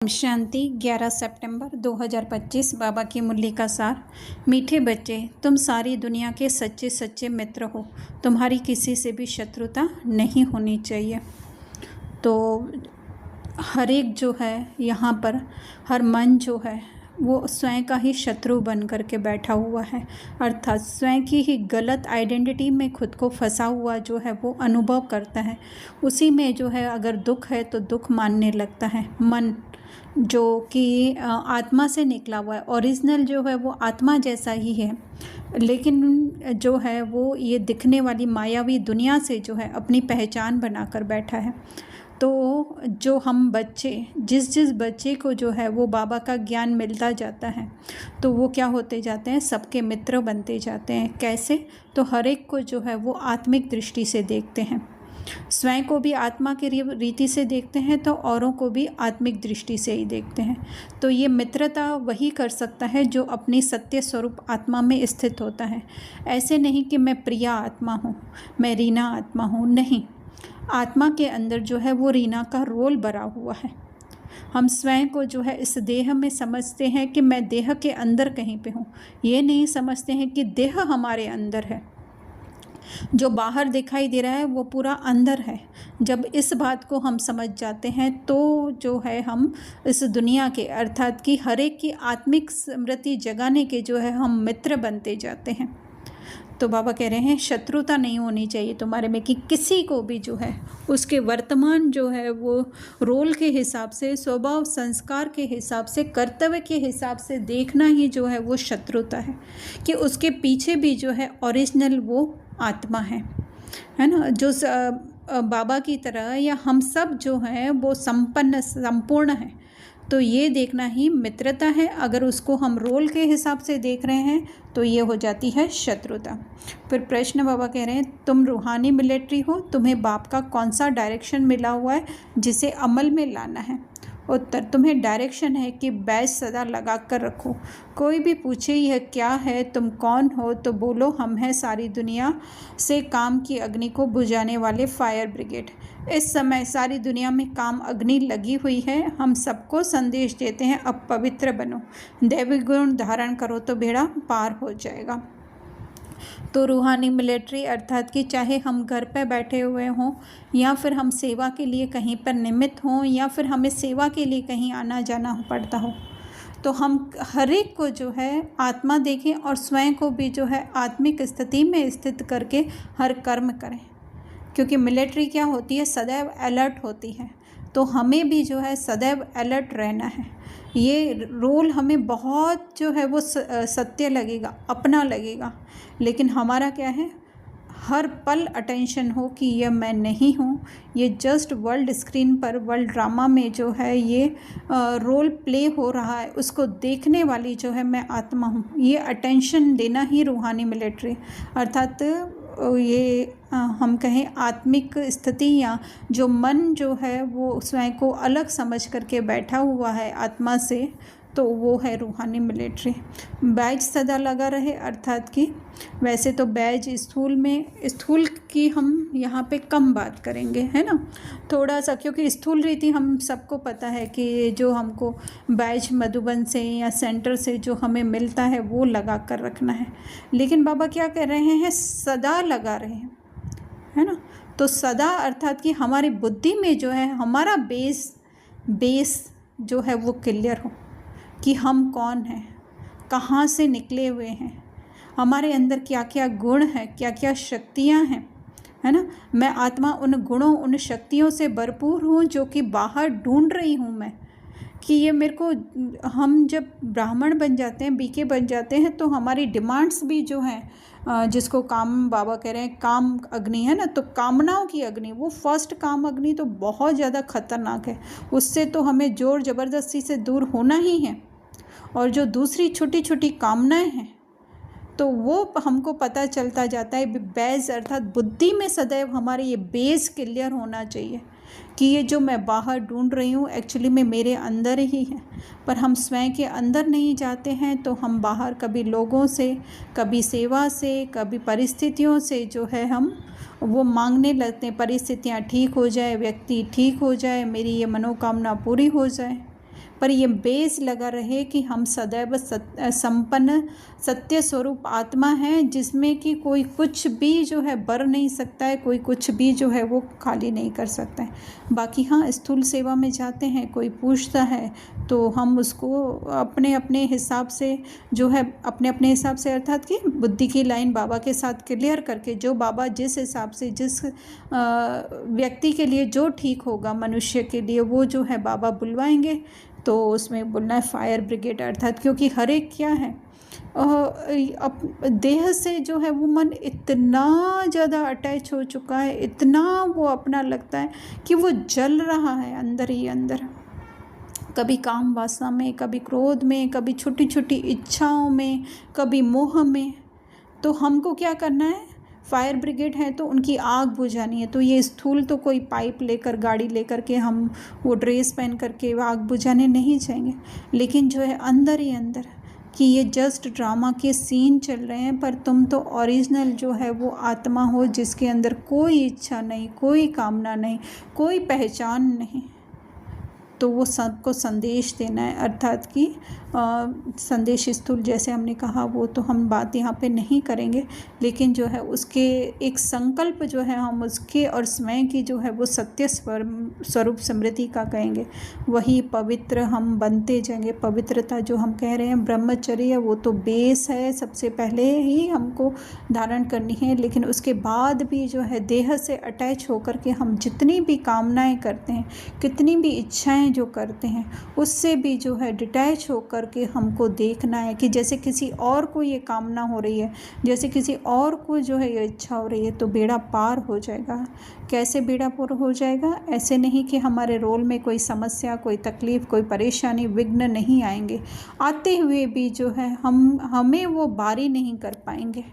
ओम शांति 11 सितंबर 2025 बाबा की मुरली का सार। मीठे बच्चे, तुम सारी दुनिया के सच्चे सच्चे मित्र हो। तुम्हारी किसी से भी शत्रुता नहीं होनी चाहिए। तो हर एक जो है यहाँ पर हर मन जो है वो स्वयं का ही शत्रु बन करके बैठा हुआ है, अर्थात स्वयं की ही गलत आइडेंटिटी में खुद को फंसा हुआ जो है वो अनुभव करता है। उसी में जो है अगर दुख है तो दुख मानने लगता है। मन जो कि आत्मा से निकला हुआ है, ओरिजिनल जो है वो आत्मा जैसा ही है, लेकिन जो है वो ये दिखने वाली मायावी दुनिया से जो है अपनी पहचान बनाकर बैठा है। तो जो हम बच्चे जिस बच्चे को जो है वो बाबा का ज्ञान मिलता जाता है तो वो क्या होते जाते हैं, सबके मित्र बनते जाते हैं। कैसे? तो हर एक को जो है वो आत्मिक दृष्टि से देखते हैं, स्वयं को भी आत्मा की रीति से देखते हैं तो औरों को भी आत्मिक दृष्टि से ही देखते हैं। तो ये मित्रता वही कर सकता है जो अपनी सत्य स्वरूप आत्मा में स्थित होता है। ऐसे नहीं कि मैं प्रिया आत्मा हूँ, मैं रीना आत्मा हूँ, नहीं। आत्मा के अंदर जो है वो रीना का रोल भरा हुआ है। हम स्वयं को जो है इस देह में समझते हैं कि मैं देह के अंदर कहीं पे हूँ, ये नहीं समझते हैं कि देह हमारे अंदर है। जो बाहर दिखाई दे रहा है वो पूरा अंदर है। जब इस बात को हम समझ जाते हैं तो जो है हम इस दुनिया के अर्थात कि हर एक की आत्मिक स्मृति जगाने के जो है हम मित्र बनते जाते हैं। तो बाबा कह रहे हैं शत्रुता नहीं होनी चाहिए तुम्हारे में, कि किसी को भी जो है उसके वर्तमान जो है वो रोल के हिसाब से, स्वभाव संस्कार के हिसाब से, कर्तव्य के हिसाब से देखना ही जो है वो शत्रुता है। कि उसके पीछे भी जो है ओरिजिनल वो आत्मा है ना, जो बाबा की तरह या हम सब जो हैं वो संपूर्ण है। तो ये देखना ही मित्रता है। अगर उसको हम रोल के हिसाब से देख रहे हैं तो ये हो जाती है शत्रुता। फिर प्रश्न बाबा कह रहे हैं तुम रूहानी मिलिट्री हो, तुम्हें बाप का कौन सा डायरेक्शन मिला हुआ है जिसे अमल में लाना है? उत्तर, तुम्हें डायरेक्शन है कि बैज सदा लगा कर रखो। कोई भी पूछे यह क्या है, तुम कौन हो, तो बोलो हम हैं सारी दुनिया से काम की अग्नि को बुझाने वाले फायर ब्रिगेड। इस समय सारी दुनिया में काम अग्नि लगी हुई है। हम सबको संदेश देते हैं अब पवित्र बनो, दैविक गुण धारण करो तो बेड़ा पार हो जाएगा। तो रूहानी मिलिट्री अर्थात कि चाहे हम घर पे बैठे हुए हों या फिर हम सेवा के लिए कहीं पर निमित्त हों या फिर हमें सेवा के लिए कहीं आना जाना पड़ता हो, तो हम हर एक को जो है आत्मा देखें और स्वयं को भी जो है आत्मिक स्थिति में स्थित करके हर कर्म करें। क्योंकि मिलिट्री क्या होती है, सदैव अलर्ट होती है। तो हमें भी जो है सदैव अलर्ट रहना है। ये रोल हमें बहुत जो है वो सत्य लगेगा, अपना लगेगा, लेकिन हमारा क्या है, हर पल अटेंशन हो कि यह मैं नहीं हूँ। ये जस्ट वर्ल्ड स्क्रीन पर, वर्ल्ड ड्रामा में जो है ये रोल प्ले हो रहा है, उसको देखने वाली जो है मैं आत्मा हूँ। ये अटेंशन देना ही रूहानी मिलिट्री अर्थात ये हम कहें आत्मिक स्थिति, या जो मन जो है वो स्वयं को अलग समझ करके बैठा हुआ है आत्मा से, तो वो है रूहानी मिलिट्री। बैज सदा लगा रहे अर्थात कि वैसे तो बैज स्थूल की हम यहाँ पे कम बात करेंगे, है ना, थोड़ा सा, क्योंकि स्थूल रीति हम सबको पता है कि जो हमको बैज मधुबन से या सेंटर से जो हमें मिलता है वो लगा कर रखना है। लेकिन बाबा क्या कर रहे हैं, सदा लगा रहे हैं, है ना। तो सदा अर्थात कि हमारी बुद्धि में जो है हमारा बेस जो है वो क्लियर हो कि हम कौन हैं, कहाँ से निकले हुए हैं, हमारे अंदर क्या क्या गुण हैं, क्या क्या शक्तियाँ हैं, है ना। मैं आत्मा उन गुणों उन शक्तियों से भरपूर हूँ जो कि बाहर ढूंढ रही हूँ मैं, कि ये मेरे को, हम जब ब्राह्मण बन जाते हैं, बीके बन जाते हैं, तो हमारी डिमांड्स भी जो हैं, जिसको काम बाबा कह रहे हैं काम अग्नि, है ना, तो कामनाओं की अग्नि, वो फर्स्ट काम अग्नि तो बहुत ज़्यादा खतरनाक है। उससे तो हमें जोर ज़बरदस्ती से दूर होना ही है। और जो दूसरी छोटी छोटी कामनाएं हैं तो वो हमको पता चलता जाता है। बेस अर्थात बुद्धि में सदैव हमारे ये बेस क्लियर होना चाहिए कि ये जो मैं बाहर ढूंढ रही हूँ एक्चुअली में मेरे अंदर ही है। पर हम स्वयं के अंदर नहीं जाते हैं तो हम बाहर कभी लोगों से, कभी सेवा से, कभी परिस्थितियों से जो है हम वो मांगने लगते हैं, परिस्थितियाँ ठीक हो जाए, व्यक्ति ठीक हो जाए, मेरी ये मनोकामना पूरी हो जाए। पर ये बेस लगा रहे कि हम सदैव संपन्न सत्य स्वरूप आत्मा है, जिसमें कि कोई कुछ भी जो है बर नहीं सकता है, कोई कुछ भी जो है वो खाली नहीं कर सकता है। बाकी हाँ, स्थूल सेवा में जाते हैं, कोई पूछता है तो हम उसको अपने अपने हिसाब से जो है अपने अपने हिसाब से, अर्थात कि बुद्धि की लाइन बाबा के साथ क्लियर करके, जो बाबा जिस हिसाब से जिस व्यक्ति के लिए जो ठीक होगा मनुष्य के लिए, वो जो है बाबा बुलवाएंगे। तो उसमें बोलना है फायर ब्रिगेड, अर्थात क्योंकि हर एक क्या है देह से जो है वो मन इतना ज़्यादा अटैच हो चुका है, इतना वो अपना लगता है कि वो जल रहा है अंदर ही अंदर, कभी काम वासना में, कभी क्रोध में, कभी छोटी छोटी इच्छाओं में, कभी मोह में। तो हमको क्या करना है, फायर ब्रिगेड है तो उनकी आग बुझानी है। तो ये स्थूल तो कोई पाइप लेकर, गाड़ी लेकर के हम वो ड्रेस पहन करके आग बुझाने नहीं जाएंगे, लेकिन जो है अंदर ही अंदर कि ये जस्ट ड्रामा के सीन चल रहे हैं, पर तुम तो ओरिजिनल जो है वो आत्मा हो, जिसके अंदर कोई इच्छा नहीं, कोई कामना नहीं, कोई पहचान नहीं। तो वो सबको संदेश देना है, अर्थात कि संदेश स्थूल जैसे हमने कहा वो तो हम बात यहाँ पे नहीं करेंगे, लेकिन जो है उसके एक संकल्प जो है हम उसके और स्वयं की जो है वो सत्य स्वरूप स्मृति का कहेंगे, वही पवित्र हम बनते जाएंगे। पवित्रता जो हम कह रहे हैं ब्रह्मचर्य, वो तो बेस है, सबसे पहले ही हमको धारण करनी है, लेकिन उसके बाद भी जो है देह से अटैच होकर के हम जितनी भी कामनाएं करते हैं, कितनी भी इच्छाएं जो करते हैं, उससे भी जो है डिटैच होकर के हमको देखना है कि जैसे किसी और को ये कामना हो रही है, जैसे किसी और को जो है ये इच्छा हो रही है, तो बेड़ा पार हो जाएगा। कैसे बेड़ा पार हो जाएगा? ऐसे नहीं कि हमारे रोल में कोई समस्या, कोई तकलीफ़, कोई परेशानी, विघ्न नहीं आएंगे, आते हुए भी जो है हमें वो बारी नहीं कर पाएंगे।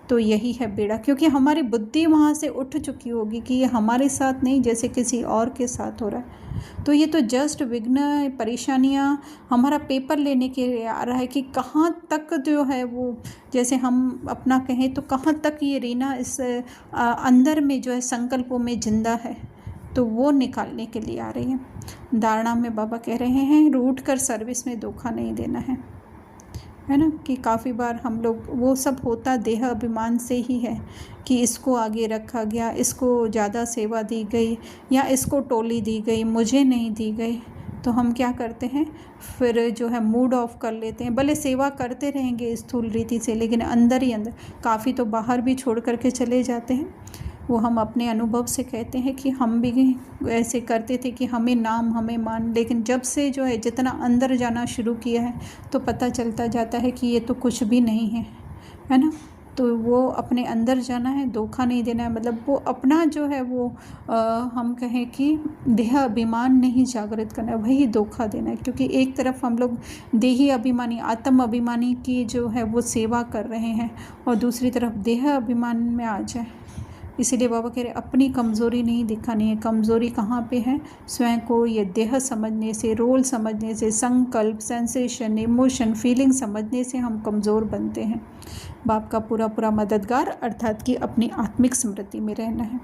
तो यही है बेड़ा, क्योंकि हमारी बुद्धि वहाँ से उठ चुकी होगी कि ये हमारे साथ नहीं, जैसे किसी और के साथ हो रहा है। तो ये तो जस्ट विघ्न, परेशानियाँ हमारा पेपर लेने के लिए आ रहा है कि कहाँ तक जो है वो, जैसे हम अपना कहें तो कहाँ तक ये रीना इस अंदर में जो है संकल्पों में जिंदा है, तो वो निकालने के लिए आ रही है। धारणा में बाबा कह रहे हैं रूठ कर सर्विस में धोखा नहीं देना है ना, कि काफ़ी बार हम लोग वो सब होता देह अभिमान से ही है कि इसको आगे रखा गया, इसको ज़्यादा सेवा दी गई, या इसको टोली दी गई, मुझे नहीं दी गई। तो हम क्या करते हैं, फिर जो है मूड ऑफ कर लेते हैं। भले सेवा करते रहेंगे स्थूल रीति से, लेकिन अंदर ही अंदर काफ़ी तो बाहर भी छोड़ करके चले जाते हैं। वो हम अपने अनुभव से कहते हैं कि हम भी ऐसे करते थे कि हमें नाम, हमें मान, लेकिन जब से जो है जितना अंदर जाना शुरू किया है तो पता चलता जाता है कि ये तो कुछ भी नहीं है ना। तो वो अपने अंदर जाना है, धोखा नहीं देना है, मतलब वो अपना जो है वो हम कहें कि देह अभिमान नहीं जागृत करना है, वही धोखा देना है। क्योंकि एक तरफ हम लोग देही अभिमानी, आत्म अभिमानी की जो है वो सेवा कर रहे हैं, और दूसरी तरफ देह अभिमान में आ जाए। इसीलिए बाबा कह रहे अपनी कमज़ोरी नहीं दिखानी है। कमज़ोरी कहाँ पे है? स्वयं को ये देह समझने से, रोल समझने से, संकल्प, सेंसेशन, इमोशन, फीलिंग समझने से हम कमज़ोर बनते हैं। बाप का पूरा पूरा मददगार, अर्थात कि अपनी आत्मिक स्मृति में रहना है।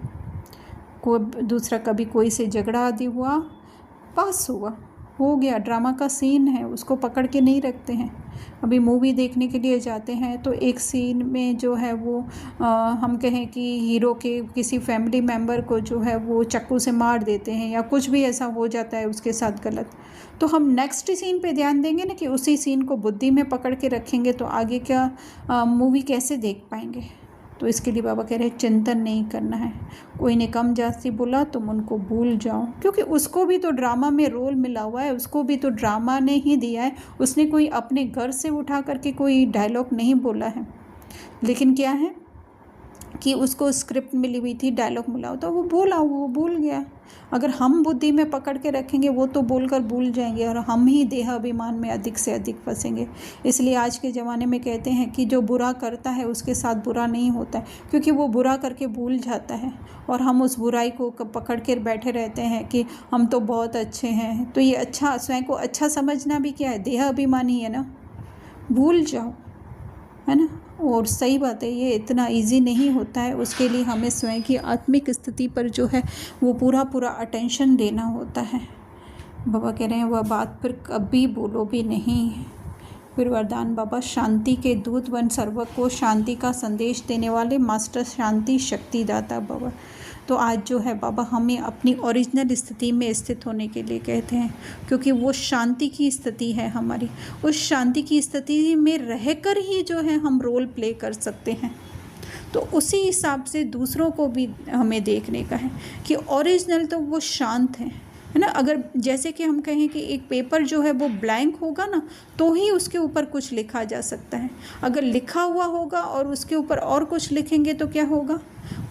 कोई दूसरा कभी कोई से झगड़ा आदि हुआ, पास हुआ, हो गया, ड्रामा का सीन है, उसको पकड़ के नहीं रखते हैं। अभी मूवी देखने के लिए जाते हैं तो एक सीन में जो है वो हम कहें कि हीरो के किसी फैमिली मेम्बर को जो है वो चाकू से मार देते हैं, या कुछ भी ऐसा हो जाता है उसके साथ गलत, तो हम नेक्स्ट सीन पे ध्यान देंगे ना, कि उसी सीन को बुद्धि में पकड़ के रखेंगे तो आगे क्या मूवी कैसे देख पाएंगे। तो इसके लिए बाबा कह रहे हैं चिंतन नहीं करना है। कोई ने कम जास्ती बोला तुम उनको भूल जाओ, क्योंकि उसको भी तो ड्रामा में रोल मिला हुआ है, उसको भी तो ड्रामा ने ही दिया है। उसने कोई अपने घर से उठा करके कोई डायलॉग नहीं बोला है, लेकिन क्या है कि उसको स्क्रिप्ट मिली हुई थी, डायलॉग मिला होता, वो बोला, वो भूल गया। अगर हम बुद्धि में पकड़ के रखेंगे वो तो बोलकर भूल जाएंगे, और हम ही देह अभिमान में अधिक से अधिक फंसेंगे। इसलिए आज के ज़माने में कहते हैं कि जो बुरा करता है उसके साथ बुरा नहीं होता है, क्योंकि वो बुरा करके भूल जाता है, और हम उस बुराई को पकड़ कर बैठे रहते हैं कि हम तो बहुत अच्छे हैं। तो ये अच्छा, स्वयं को अच्छा समझना भी क्या है? देह अभिमानी है ना, भूल जाओ, है ना। और सही बात है, ये इतना इजी नहीं होता है। उसके लिए हमें स्वयं की आत्मिक स्थिति पर जो है वो पूरा पूरा अटेंशन देना होता है। बाबा कह रहे हैं वह बात फिर कभी बोलो भी नहीं। फिर वरदान बाबा, शांति के दूत बन सर्व को शांति का संदेश देने वाले मास्टर शांति शक्तिदाता बाबा। तो आज जो है बाबा हमें अपनी ओरिजिनल स्थिति में स्थित होने के लिए कहते हैं, क्योंकि वो शांति की स्थिति है हमारी। उस शांति की स्थिति में रहकर ही जो है हम रोल प्ले कर सकते हैं। तो उसी हिसाब से दूसरों को भी हमें देखने का है कि ओरिजिनल तो वो शांत है ना। अगर जैसे कि हम कहें कि एक पेपर जो है वो ब्लैंक होगा ना, तो ही उसके ऊपर कुछ लिखा जा सकता है। अगर लिखा हुआ होगा और उसके ऊपर और कुछ लिखेंगे तो क्या होगा,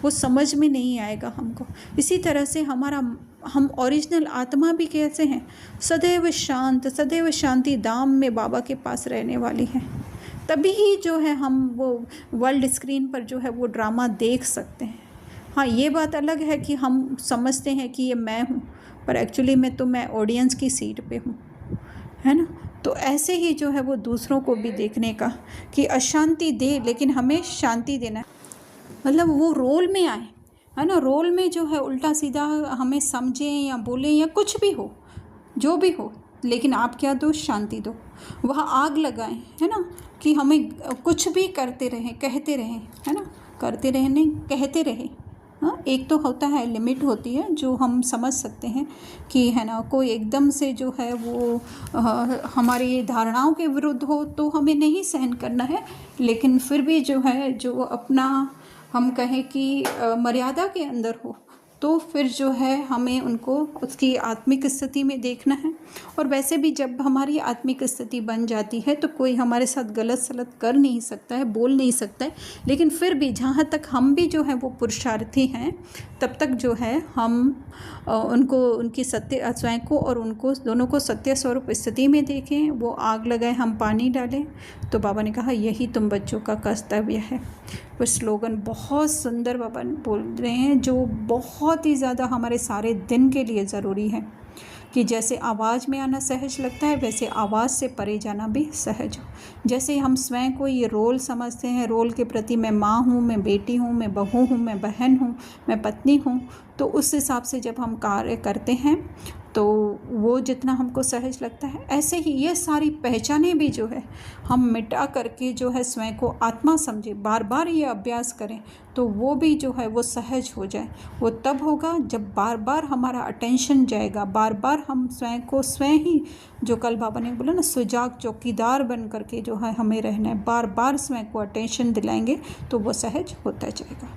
वो समझ में नहीं आएगा हमको। इसी तरह से हम ओरिजिनल आत्मा भी कैसे हैं, सदैव शांत, सदैव शांति धाम में बाबा के पास रहने वाली है। तभी ही जो है हम वो वर्ल्ड स्क्रीन पर जो है वो ड्रामा देख सकते हैं। हाँ, ये बात अलग है कि हम समझते हैं कि ये मैं हूँ, पर एक्चुअली मैं ऑडियंस की सीट पे हूँ, है ना। तो ऐसे ही जो है वो दूसरों को भी देखने का कि अशांति दे लेकिन हमें शांति देना है, मतलब वो रोल में आए, है ना। रोल में जो है उल्टा सीधा हमें समझें या बोलें या कुछ भी हो, जो भी हो, लेकिन आप क्या दो, शांति दो। वह आग लगाएं, है ना, कि हमें कुछ भी करते रहें, कहते रहें, है ना, करते रहें नहीं, कहते रहें। हाँ, एक तो होता है, लिमिट होती है जो हम समझ सकते हैं कि, है ना, कोई एकदम से जो है वो हमारी धारणाओं के विरुद्ध हो तो हमें नहीं सहन करना है। लेकिन फिर भी जो है, जो अपना हम कहें कि मर्यादा के अंदर हो, तो फिर जो है हमें उनको उसकी आत्मिक स्थिति में देखना है। और वैसे भी जब हमारी आत्मिक स्थिति बन जाती है तो कोई हमारे साथ गलत सलत कर नहीं सकता है, बोल नहीं सकता है। लेकिन फिर भी जहाँ तक हम भी जो है वो पुरुषार्थी हैं, तब तक जो है हम उनको, उनकी सत्य स्वयं को और उनको दोनों को सत्य स्वरूप स्थिति में देखें। वो आग लगाए, हम पानी डालें। तो बाबा ने कहा यही तुम बच्चों का कर्तव्य है। वो स्लोगन बहुत सुंदर बाबा बोल रहे हैं, जो बहुत ही ज़्यादा हमारे सारे दिन के लिए ज़रूरी है कि जैसे आवाज़ में आना सहज लगता है, वैसे आवाज़ से परे जाना भी सहज हो। जैसे हम स्वयं को ये रोल समझते हैं, रोल के प्रति मैं माँ हूँ, मैं बेटी हूँ, मैं बहू हूँ, मैं बहन हूँ, मैं पत्नी हूँ, तो उस हिसाब से जब हम कार्य करते हैं तो वो जितना हमको सहज लगता है, ऐसे ही ये सारी पहचानें भी जो है हम मिटा करके जो है स्वयं को आत्मा समझे, बार बार ये अभ्यास करें, तो वो भी जो है वो सहज हो जाए। वो तब होगा जब बार बार हमारा अटेंशन जाएगा, बार बार हम स्वयं को स्वयं ही, जो कल बाबा ने बोला ना, सुजाग चौकीदार बन करके जो है हमें रहना है, बार बार स्वयं को अटेंशन दिलाएंगे तो वो सहज होता जाएगा।